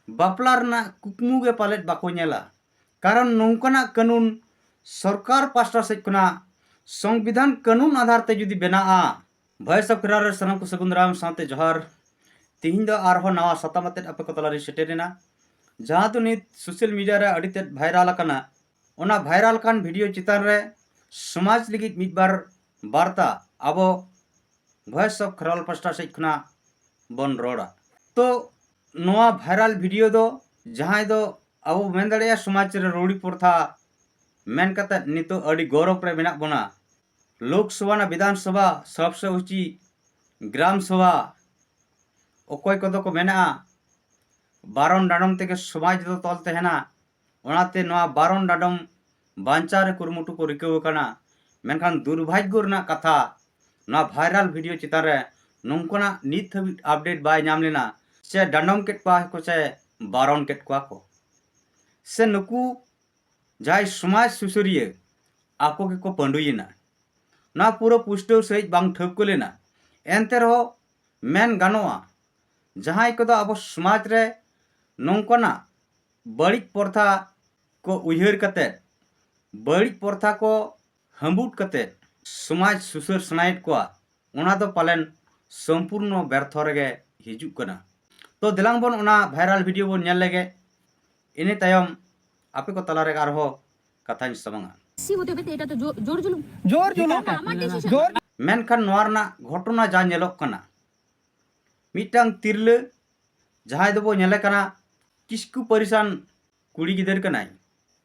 बापला रना कुकमु गे पालेट बाको नेला कारण नौकना कानून सरकार पास्टा सेज खना संविधान कानून आधार ते जुदी बेनाआ भॉइस ऑफ क्रार सनम को सगुंदराम साथे जोहार तिहिं दो आरहो नवा सतामते आपे को तलारी सेटेरेना जहां तो नित सोशल मीडिया रे अडिते भाइरल कना ओना भाइरल कान वीडियो चितान रे समाज लिगित मिदबार वार्ता आबो voice of Krar pasta says खना बन रोड़ा तो नवा भाइरल वीडियो दो जहां दो अब मेन दाड़े समाज रे रोड़ी प्रथा मेन कता नितो अड़ी गौरव रे मेना बना लोकसभा ना विधानसभा सबसे ऊंची ग्राम सभा ओकोय कदो को मेना बारन डाडम ते समाज दो तल तहना ओनाते नवा बारन डाडम बांचार कुरमुटु को रिकव कना मेनखान दुर्भाग्य रना कथा ना भाइरल वीडियो चितान रे नोंकना नित हबि अपडेट बाय नाम लेना से डांडम केट को से बारन केट को से नुकु जाय समाज सुसरिये आको के को पंडुयना ना पूरा पुष्टव सहित बांग ठोक लेना एनते रहो मेन गानोआ जहां को अब समाज रे नोंकना बड़ी प्रथा को उयहर कते बड़ी प्रथा को हम्बुट कते समाज सुसर सनाइट को ओना दो पालन संपूर्ण व्यर्थ रेगे हिजुक कना तो दिलांग बन ओना भाइरल वीडियो बन नेल लेगे इने तायम आपे को तला रे आरहो कथाñ समंगा सी होते होते एटा तो जोर जुलुम जोर मेनखान नोरना घटना जा नेलोक कना मिटांग तिरले जहां दबो नेले कना किसकु परिसान कुड़ी गिदर कनाय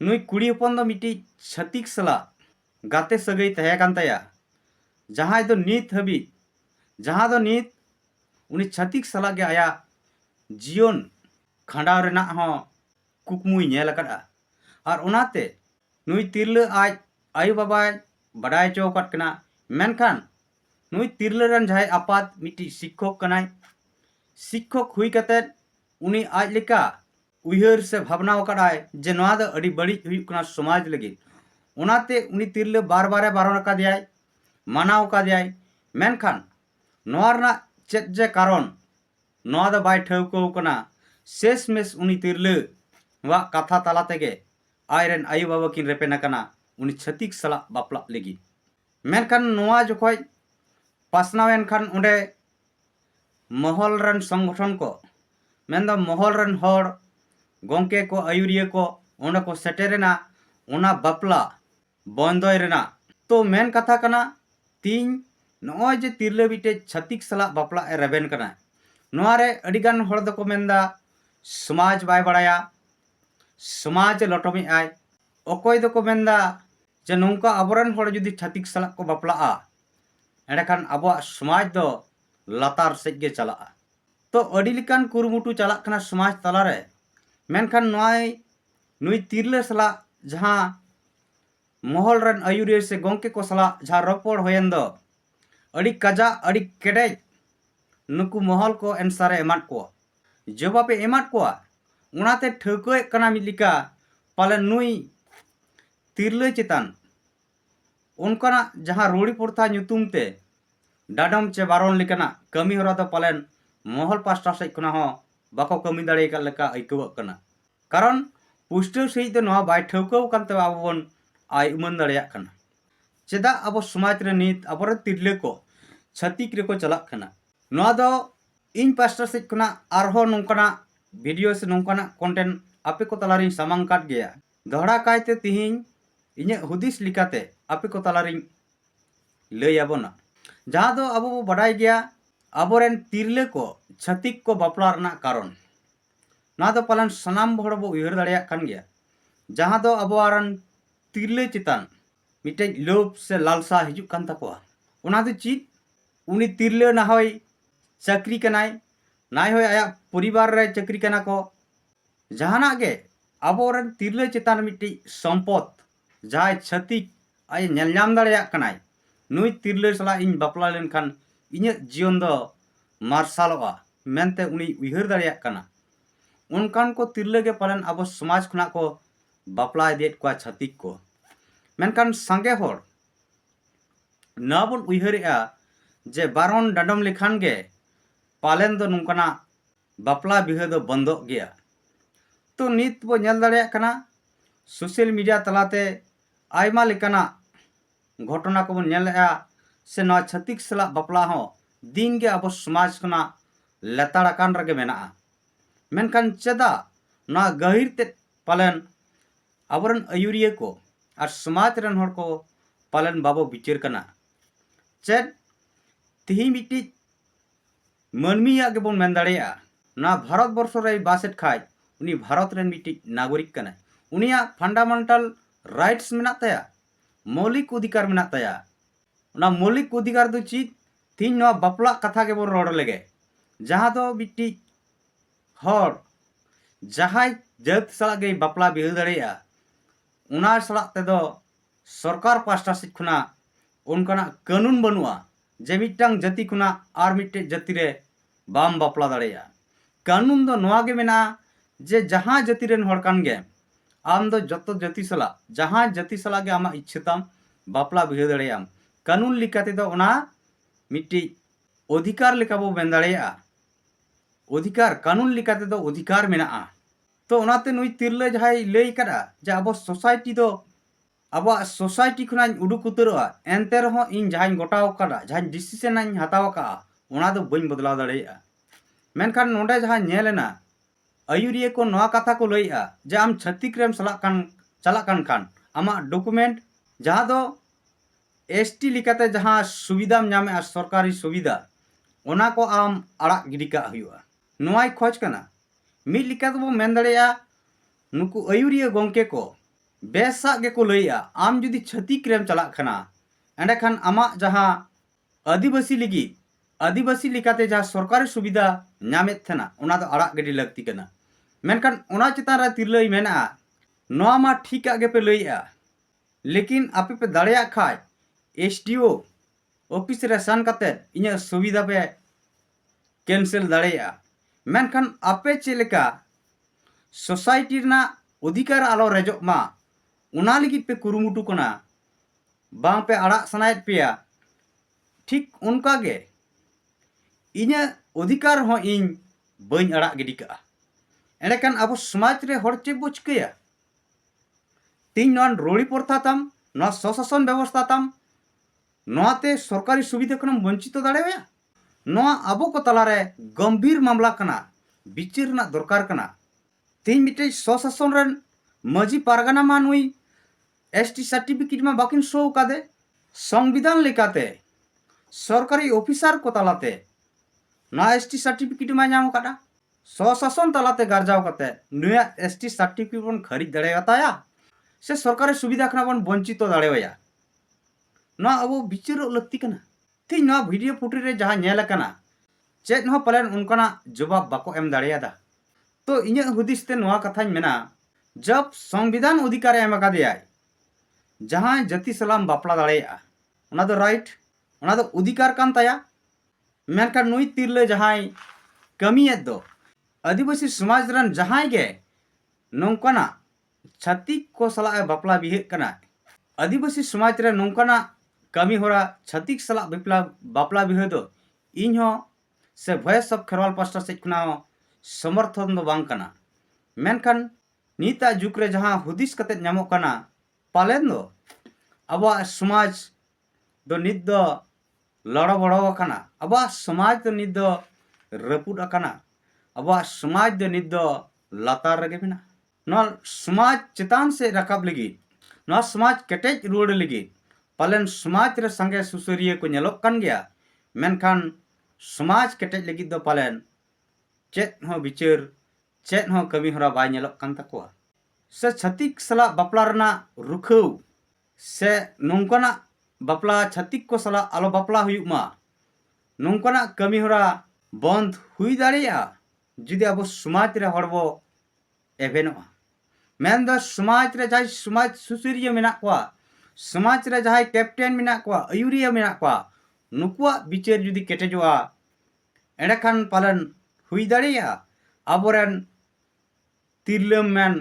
नुई कुड़ी हपन दो मिटी छतिक सला गाते सगई तहे कान ताया जहां दो नीत हबी जहां दो नीत उनी छतिक सला गे आया जीवन खंडाव रेना हो कुकमुई नेल कदा और ओनाते नुई तिरले आज आयु बाबा बड़ाय चौकट कना मेनखान नुई तिरले रन जहां आपात मिटी शिक्षक कनाय शिक्षक हुई कते उनी आज लेका उयहर से भावना कदाय जे नवा दो अड़ी बड़ी हुई कना समाज लगी ओनाते उनी तिरले बार बारे बारण का दियाय मानाव का दियाय मेनखान नोरना चेत जे कारण नवा दो बाय ठौको कना शेष मेस उनी तिरले वा कथा तला तेगे आयरन आयु बाबा किन रेपेना कना उनी छतिक सला बापला लगी मेनखान नवा जखय पासनावेन खान ओंडे महल रन संगठन को मेनदा महल रन हर गोंके को आयुरिया को ओंडे को सेटेरेना ओना बापला बंदोय रेना तो मेन कथा कना तीन नोय जे तिरले बिटे छतिक सला बापला रेबेन कना नोआ रे अडिगान हर दको मेनदा समाज बाय बड़ाया समाज लटोमी आय ओकोय दको मेनदा जे नौका अबरन हर जुदी छतिक सला को बापला एंडखान अब समाज दो लातार सेज गे चला तो अड़ी लिकान कुरुमुटु चला कना समाज तलारे मेनखान नोय नुई तिरले सला जहां महल रन आयुरिया से गोंके को सला जहां रोपड़ होयन दो अड़ी कजा अड़ी केडे नुकु महल को एंसारे एमाट को जवाबे एमाट को उनाते ठोकोय कना मिलिका पाले नुई तिरले चितान उनकना जहां रोड़ी प्रथा नुतुम ते डाडम चे बारन लिकना कमी होरा दो पालेन महल पास्टा से खना हो बाको कमी दाड़े का लेका आइकव कना कारण पुष्टो सहित दो नवा बाय ठौको कानते आबोन आय उमन दाड़ेया कना चेदा अब समाज रे नित अबर तिरले को छतिक रे को चला कना नवा दो इन पास्टा से खना आरहो नोंकना वीडियो से नोंकना कंटेंट आपे को तलारी सामांग काट गया दोहरा कायते तिहिं इने हुदिस लिकाते आपे को तलारी लय आबोना जहां दो अब बो बड़ाई गया अबोरेन तिरले को छतिक को बापला रना कारण ना दो पालन सनाम भड़ बो उयहर दाड़ेया कान गया जहां दो अब आरन तिरले चितान मिटे लोभ से लालसा हिजुक कान तकोआ ओना दो चित उनी तिरले ना होय चाकरी कनाय नाय होय आया परिवार रे चाकरी कना को जहाना गे अबोरेन तिरले चितान मिटे संपद जाय छतिक आय नेलनाम दाड़ेया कनाय नुई तिरले सला इन बापला लेनखान इᱧ जीवन दो मार्शालवा मेनते उनी उयहर दाड़ेया कना उनकान को तिरले गे पालन अब समाज खना को बापला देत को छतिक को मेनखान संगे होर नाबुन उयहरेआ जे बारन डाडम लेखान गे पालन दो नुकना बापला बिहे दो बंदो गया तो नित बो नेल दाड़े कना सोशल मीडिया तलाते आयमा लेकाना घटना को बन नेलआ से नवा छत्तीक सला बपला हो दिन के अब समाज कना लेताड़ाकान रगे मेना मेनखान चेदा ना गहिर ते पालन आवरन अयुरिया को और समाज रन हर को पालन बाबो बिचार कना चेद तिही मिट्टी मनमिया के बन मेन दाड़ेया ना भारत वर्ष रे बासेट खाय उनी भारत रेन मिट्टी नागरिक कना उनिया फंडामेंटल राइट्स मेना तया मौलिक अधिकार मेना तया ना मौलिक अधिकार दो चीज तीन नवा बापला कथा के बन रोड लगे जहाँ दो मिट्टी हर जहाँ जात सला गई बापला बिह दाड़ेया उना सला तेदो सरकार पास्टा सिट खुना उनकाना कानून बनुआ जे मिट्टांग जाति खुना आर मिट्टे जाति रे बाम बापला दाड़ेया कानून दो नवा गे मेना जे जहाँ जाति रेन हर कान गे आम दो जतो जाति सला जहाँ जाति सला गे आमा इच्छताम बापला बिह दाड़ेयाम कानून लिखाते दो उना मिट्टी अधिकार लेका बो मेन दाड़ेया अधिकार कानून लिखाते दो अधिकार मेना तो उनाते नुई तिरले जहाई लई करा जे अब सोसाइटी दो अब सोसाइटी खुना उडुक उतरवा एनते रहो इन जहां गोटाव करा जहां डिसीजन इन हताव का उना दो बइन बदलाव दाड़ेया मेनखान नोंडे जहां नेलेना अयुरिया को नवा कथा को लईआ जे आम छत्तीक रेम चला कान आमा डॉक्यूमेंट जहां दो एसटी लिखाते जहां सुविधा नामे सरकारी सुविधा ओना को आम आड़ा गिडी का हुआ नोआई खोज कना मिल लिखा तो मेन दाड़ेया नुकु अयुरिया गोंके को बेसा गे को लईआ आम जुदी छत्तीक रेम चला खाना एंडे खान आमा जहां आदिवासी लिगी आदिवासी लिखाते जहां सरकारी सुविधा नामेत थेना उना दो आड़ा गिडी लगती कना मेनखान उना चितान रे तिरलई मेना नोआ मा ठीक आगे पे लईआ लेकिन आपे पे दाड़ेया खाय एसडीओ ऑफिस रे सन कते इnya सुविधा पे कैंसिल दाड़ेया मेनखान आपे चेलेका सोसाइटी ना अधिकार आलो रेजो मा उना लिगित पे कुरुमुटु कना बांग पे आड़ा सनायत पेया ठीक उनका गे इnya अधिकार हो इन बइन आड़ा गिडी का एंडेखान अब समाज रे हर चे बुझ कया तीन नन रोड़ी प्रथा ताम न स्वशासन व्यवस्था ताम नोते सरकारी सुविधा खन वंचित दाड़ेया नोआ अबो को तलारे गंभीर मामला कना बिचार ना दरकार कना तीन मिटे स्वशासन रन मजी पारगाना मा नुई एसटी सर्टिफिकेट मा बाकिन शो कादे संविधान लेकाते सरकारी ऑफिसर को तलाते ना एसटी सर्टिफिकेट मा नाम काटा स्वशासन तलाते गारजाव काते नुया एसटी सर्टिफिकेट बन खरीद दाड़ेयाताया से सरकारी सुविधा खना बन वंचित दाड़ेया ना अब बिचार लगती कना तीन ना वीडियो फुटेज रे जहां नेल कना चेत हो पलन उनकाना जवाब बाको एम दाड़ेयादा तो इnya हुदिस ते नवा कथा मेना जब संविधान अधिकार एम कादेया जहां जाति सलाम बापला दाड़ेया उना दो राइट उना दो अधिकार कान ताया मेनका नुई तिरले जहां कमिये दो आदिवासी समाज रन जहां गे नोंकाना छत्तीक को सला बापला बिहे कना आदिवासी समाज रे नोंकाना कमी होरा छत्तीक सला बापला बिहे दो इन हो से वॉइस ऑफ खेरवाल पास्टा से खुना समर्थन दो बांग कना मेनखान नीता जुग रे जहां हुदिस कते नामो कना पालेन दो अब समाज दो निद दो लड़ बड़ो कना अब समाज दो निद दो रपुड कना अब समाज दो निद दो लातार रगे बिना न समाज चितान से रकाब लगी न समाज केटेज रुड़ लगी पालन समाज रे संगे सुसरिया को नेलोक कान गया मेनखान समाज केटेज लगी दो पालन चेत हो बिचार चेत हो कमी हरा बाय नेलोक कान तकोआ से छत्तीक सला बापला रना रुखौ से नोंकाना बापला छत्तीक को सला आलो बापला हुयुक मा नोंकाना कमी हरा बंद हुई दाड़ेया जुदी अब समाज रे हड़बो एभेनोआ मेन दो समाज रे जाय समाज सुसरिया मेना कोआ समाज रे जहां कैप्टन मेना कोआ अयुरिया मेना कोआ नुकुआ बिचार जुदी केटेजोआ एंडेखान पालन हुई दाड़ेया आबोरेन तिरलम मेन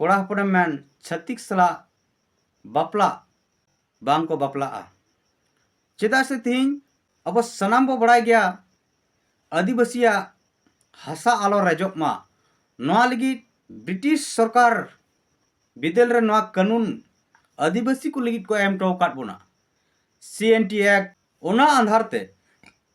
कोड़ा हपन मेन छत्तीक सला बापला बांग को बापला चेदा से तीन अब सनाम बो बड़ा गया आदिवासिया हसा आलो रेजोक मा नोआ लगी ब्रिटिश सरकार बिदेल रे नवा कानून आदिवासी को लगित को एम टोकाट बोना CNT एक्ट ओना आधार ते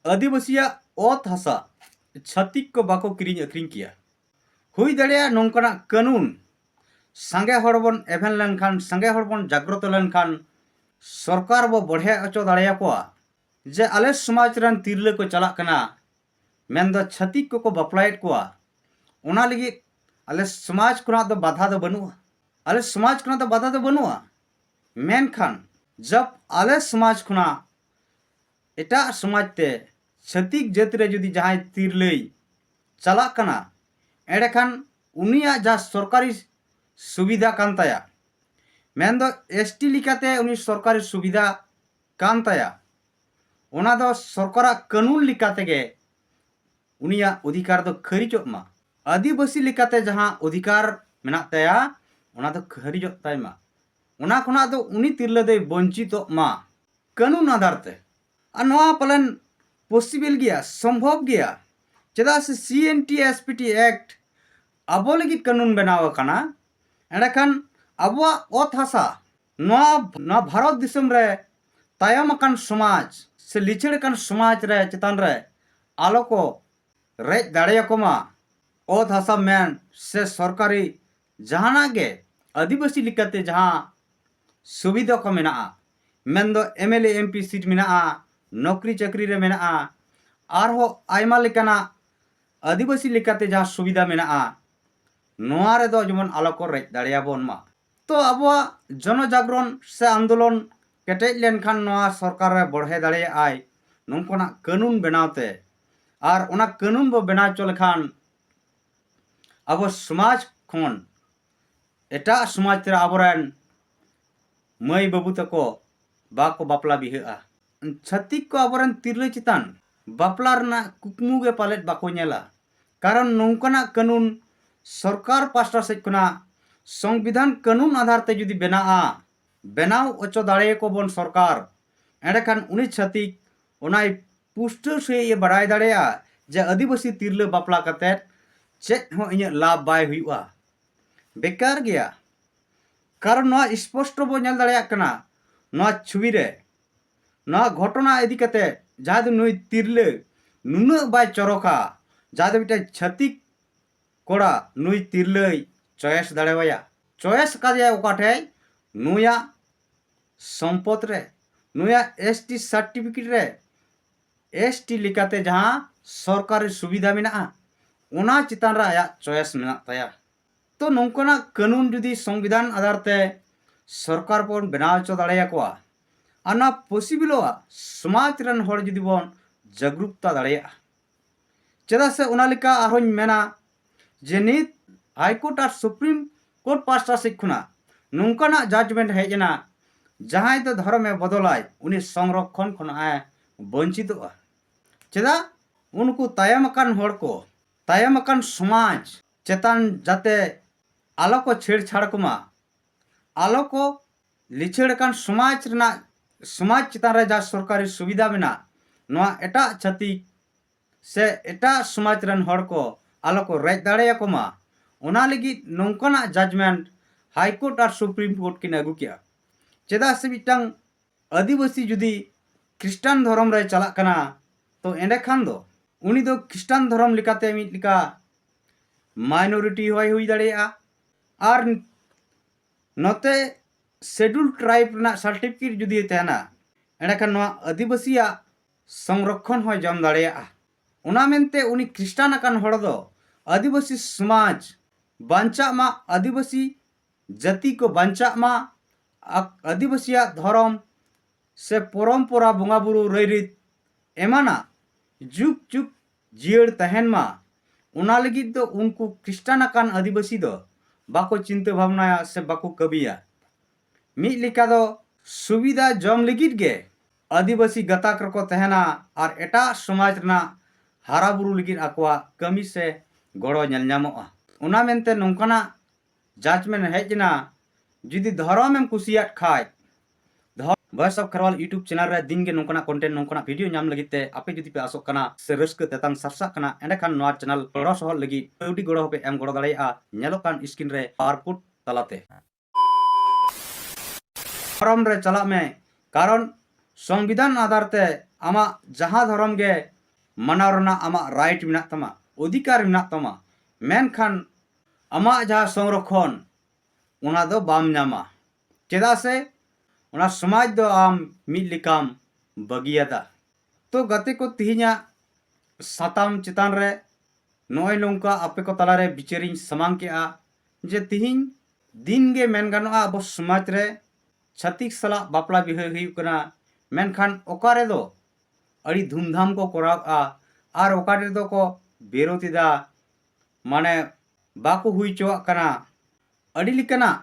आदिवासिया ओत हसा छत्तीक को बाको किरिंग अक्रिंग किया हुई दड़िया नोंकना कानून संगे हड़बन एभेन लेनखान संगे हड़बन जागृत लेनखान सरकार बो बढ़े अचो दाड़िया को जे आले समाज रन तिरले को चला कना मेन दो छत्तीक को बापलायत को ओना लगी आले समाज को दो बाधा दो बनुआ आले समाज को दो बाधा दो बनुआ मेनखान जब आले समाज खुना एटा समाज ते छत्तीक जाति रे जुदी जहां तिरले चला कना एडेखान उनिया जा सरकारी सुविधा कान ताया मेन दो ST लिकाते उनी सरकारी सुविधा कान ताया ओना दो सरकारा कानून लिकाते गे उनिया अधिकार दो खरिजोग मा आदिवासी लिकाते जहां अधिकार मेना ताया ओना दो खरिजोग ताय मा ओना खुना दो उनी तिरले दे वंचित मा कानून आधार ते आ नवा पलन पॉसिबल गया संभव गया चेदा से CNT SPT एक्ट आबो लगी कानून बनाव काना एंडखान आबो ओत हसा नवा भारत दिसम रे तायम अकान समाज से लिचड़ कान समाज रे चेतान रे आलो को रेज दाड़िया को मा ओत हसा मेन से सरकारी जहाना गे आदिवासी लिकाते जहां सुविधा को मेना मेन दो MLA MP सीट मेना नौकरी चाकरी रे मेना आरहो आयमा लेकाना आदिवासी लिकाते जहां सुविधा मेना नोआ रे दो जमन आलो को रेज दाड़िया बोन मा तो अबो जन जागरण से आंदोलन केटेज लेनखान नोआ सरकार रे बढ़े दाड़िया आय नोंकना कानून बनावते आर ओना कानून बो बनाव चो लेखान अब समाज खन एटा समाज ते आबोरेन मई बाबू तको बाको बापला बिहा छत्तीक को आबोरेन तिरले चितान बापला रना कुकमु गे पालेट बाको नेला कारण नोंकना कानून सरकार पास्टा से खुना संविधान कानून आधार ते जुदी बनाव अचो दाड़े को बन सरकार एंडेखान उनी छत्तीक ओनाय पुष्ट से ये बड़ाई दाड़ेया जे आदिवासी तिरले बापला कते चेक हो इने लाभ बाय हुआ बेकार गया कारण नवा स्पष्ट बो नेल दाड़ेया कना नवा छुबी रे नवा घटना इदी कते जहां दो नुई तिरले नुनु बाय चरका जहां दो बिटा छत्तीक कोड़ा नुई तिरले चॉइस दाड़ेवाया चॉइस कादिया ओकाठे नुया संपत रे नुया ST सर्टिफिकेट रे ST लिकाते जहां सरकारी सुविधा मेना ओना चितान रे आया चॉइस मेना ताया तो नोंकना कानून जुदी संविधान आधार ते सरकार बन बनाव चो दाड़ेया को आना पॉसिबल समाज रन हर जुदी बन जागरूकता दाड़ेया चेदा से ओना लिका आरोन मेना जे नित हाईकोर्ट और सुप्रीम कोर्ट पास्टा से खुना नोंकना जजमेंट हेजना जहां तो धर्म में बदलाय उनी संरक्षण खन वंचित चेदा उनको तायम अकान हर को तायम अकान समाज चेतान जाते आलो को छेड़छाड़ कुमा आलो को लिछेड़ कान समाज चितान रे जा सरकारी सुविधा मेना नवा एटा छाती से एटा समाज रन हर को आलो को रेज दाड़ेया कुमा ओना लगी नोंकना जजमेंट हाईकोर्ट और सुप्रीम कोर्ट किन अगू किया चेदा से मिटांग आदिवासी जुदी ख्रिस्टान धर्म रे चला कना तो एंडेखान दो उनी दो ख्रिस्टान धर्म लिकाते मिट लिका माइनॉरिटी हुई दाड़ेया और नोते शेड्यूल ट्राइब ना सर्टिफिकेट जुदी तेना एंडेखान नवा आदिवासिया संरक्षण हो जम दाड़ेया ओना मेनते उनी ख्रिस्टान अकान हड़ दो आदिवासी समाज बांचा मा आदिवासी जाति को बांचा मा आदिवासिया धर्म से परंपरा बंगा बुरु रईरीत एमाना जुग जुग जियर तहन मा ओना लगी तो उनको ख्रिस्टान अकान आदिवासी दो बाको चिंता भावना से बाको कबिया मिट लिका दो सुविधा जम लगित गे आदिवासी गताक रको तहना और एटा समाज रना हारा बुरु लगित आकवा कमी से गड़ो नेल ᱧᱟᱢᱚᱜᱼᱟ ओना मेनते नोंकना जजमेंट हेजना जुदी धर्म एम कुसियात खाय voice of Kharwal YouTube channel रे दिन के नोंकना कंटेंट नोंकना वीडियो नाम लगी ते आपे जुदी पे आसोक कना से रस्क तेतांग सरसा कना एंडे खान नोआ चैनल गड़ो सहल लगी कौडी गड़ो पे एम गड़ो दाड़ेया नेलोक कान स्क्रीन रे पावरपुट तलाते धर्म रे चला में कारण संविधान आधार ते आमा जहां धर्म गे मनाव रना आमा राइट मिना तमा अधिकार मिना तमा मेनखान आमा जहां संरक्षण उना दो बाम नामा चेदा से उना समाज दो आम मिद लिकाम बगियादा तो गते को तिहिना साताम चितान रे नोय नोंका आपे को तलारे बिचारिन समांग के आ जे तिहिन दिन गे मेन गानोआ अब समाज रे छत्तीस साला बापला बिहे हुई कना मेनखान ओकारे दो अड़ी धूमधाम को कोराआ आर ओकारे दो को बेरोतिदा माने बाको हुई चोआ कना अड़ी लिकना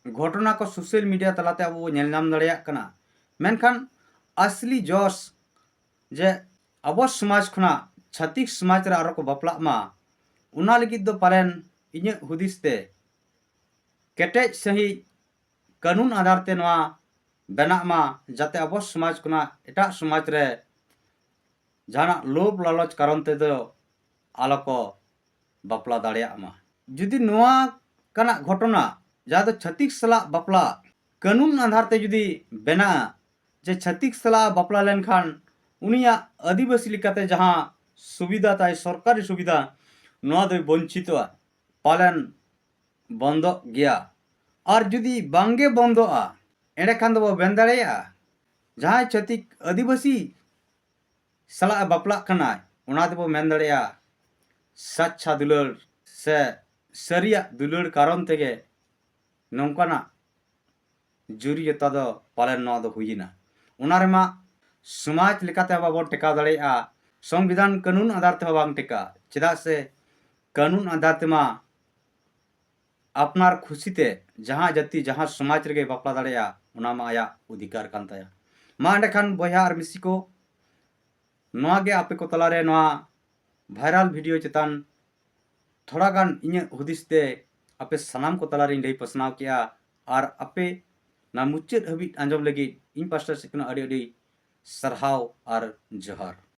घटना को सोशल मीडिया तलाते अब नेल नाम दाड़ेया कना मेनखान असली जोश जे अब समाज खुना छत्तीस समाज रे आरो को बापला मा उना लगी दो पालन इnye हुदिस ते केटेज सही कानून आधार ते नवा बना मा जाते अब समाज खुना एटा समाज रे जाना लोभ लालच कारण ते दो आलो को बापला दाड़ेया मा जुदी नवा कना घटना जहाँ तो छत्तीस साला बापला कानून आधार ते जुदी बना जे छत्तीस साला बापला लेन खान उनिया आदिवासी लिकाते जहाँ सुविधा ताई सरकारी सुविधा नवा दो वंचित पालन बंद गया और जुदी बांगे बंद एंडे खान दो बेन दाड़ेया जहाँ छत्तीक आदिवासी साला बापला कना उना दो मेन दाड़ेया सच्चा दुलड़ से सरिया दुलड़ कारण तेगे नौकाना जुरी जता दो पालन नवा दो हुईना उना रेमा समाज लेकाते बाबन टेका दाड़ेया संविधान कानून आधार ते बांग टेका चेदा से कानून आधार तेमा अपनार खुशीते जहाँ जाति जहाँ समाज रे बापला दाड़ेया उना मा आया अधिकार कान ताया मा एंडे खान बया आर मिसी को नवा गे आपे को तलारे नवा भाइरल वीडियो चेतान थोड़ा गान इnye हुदिस ते आपे सनाम को तलारे लई पसनाव किया और आपे ना मुच्चेद हबीट आंजम लगी इन पास्टर से अड़ी अड़ी सरहाव और जोहार।